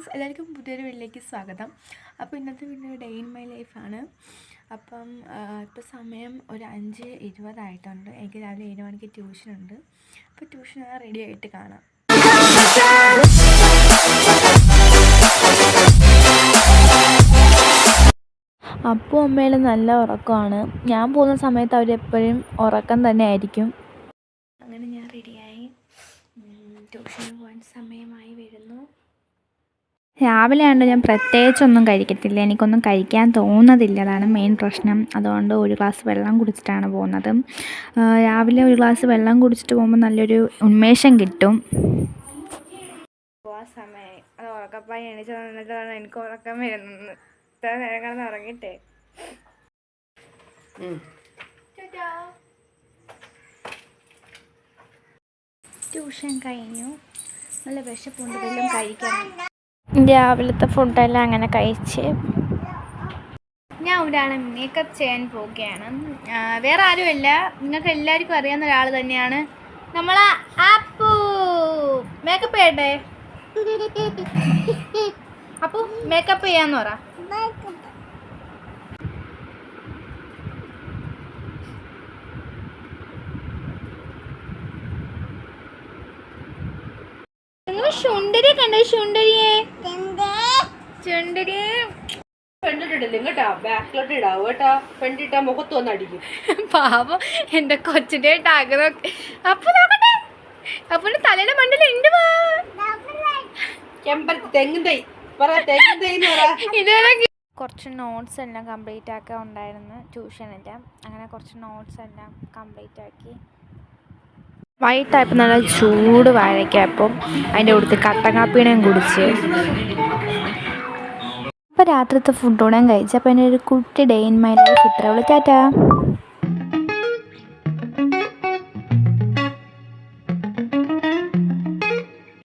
Friends, എല്ലാവർക്കും പുതിയൊരു വീട്ടിലേക്ക് സ്വാഗതം. അപ്പോൾ ഇന്നത്തെ വീഡിയോ ഡേ ഇൻ മൈ ലൈഫാണ്. അപ്പം ഇപ്പോൾ സമയം ഒരു 5:20 എനിക്ക് രാവിലെ 7 മണിക്ക് ട്യൂഷനുണ്ട്. അപ്പോൾ ട്യൂഷൻ റെഡി ആയിട്ട് കാണാം. അപ്പോൾ അമ്മയിൽ നല്ല ഉറക്കമാണ്. ഞാൻ പോകുന്ന സമയത്ത് അവരെപ്പോഴും ഉറക്കം തന്നെ ആയിരിക്കും. അങ്ങനെ ഞാൻ റെഡിയായി ട്യൂഷന് പോകാൻ സമയമായി വരുന്നു. രാവിലെ ആണ്ട് ഞാൻ പ്രത്യേകിച്ചൊന്നും കഴിക്കത്തില്ല, എനിക്കൊന്നും കഴിക്കാൻ തോന്നുന്നതില്ല, അതാണ് മെയിൻ പ്രശ്നം. അതുകൊണ്ട് ഒരു ഗ്ലാസ് വെള്ളം കുടിച്ചിട്ടാണ് പോകുന്നത്. രാവിലെ ഒരു ഗ്ലാസ് വെള്ളം കുടിച്ചിട്ട് പോകുമ്പോൾ നല്ലൊരു ഉന്മേഷം കിട്ടും. പോകാൻ സമയമായി. അത് ഉറക്കപ്പായി എണീച്ച് വന്നിട്ടാണ് എനിക്ക് ഉറക്കം വരുന്നത്. ഇത്ര നേരം കിടന്ന് ഉറങ്ങിയിട്ടേ. ട്യൂഷൻ കഴിഞ്ഞു. നല്ല വിശപ്പുണ്ട്, വല്ലതും കഴിക്കണം. രാവിലത്തെ ഫുഡെല്ലാം അങ്ങനെ കഴിച്ച് ഞാൻ ഒരാളെ മേക്കപ്പ് ചെയ്യാൻ പോവുകയാണ്. വേറെ ആരുമല്ല, നിങ്ങൾക്ക് എല്ലാവർക്കും അറിയാവുന്ന ഒരാൾ തന്നെയാണ്. നമ്മളെ അപ്പു മേക്കപ്പ് ചെയ്യട്ടെ. അപ്പു മേക്കപ്പ് ചെയ്യാന്ന് പറ. ചുണ്ടരി കണ്ടോ? ചുണ്ടരിയെ പാപം എന്റെ കൊച്ചിന്റെ ആഗ്രഹം. അപ്പൊ നോക്കട്ടെ, അപ്പൊ തലയുടെ മണ്ടൽ ഉണ്ട്. കുറച്ച് നോട്ട്സ് എല്ലാം കംപ്ലീറ്റ് ആക്കാൻ ഉണ്ടായിരുന്നു ട്യൂഷനെല്ലാം. അങ്ങനെ കുറച്ച് നോട്ട്സ് എല്ലാം കംപ്ലീറ്റ് ആക്കി. വൈകിട്ടായപ്പോൾ നല്ല ചൂട് വാഴയ്ക്കപ്പം അതിൻ്റെ കൂടുതൽ കട്ടൻ കാപ്പീണയും കുടിച്ച്. അപ്പോൾ രാത്രിത്തെ ഫുഡോടെയും കഴിച്ച്. അപ്പോൾ എൻ്റെ ഒരു കുട്ടി ഡേ ഇൻ മൈ ലൈഫ് ഇത്രേ ഉള്ളൂ. ടാറ്റാ.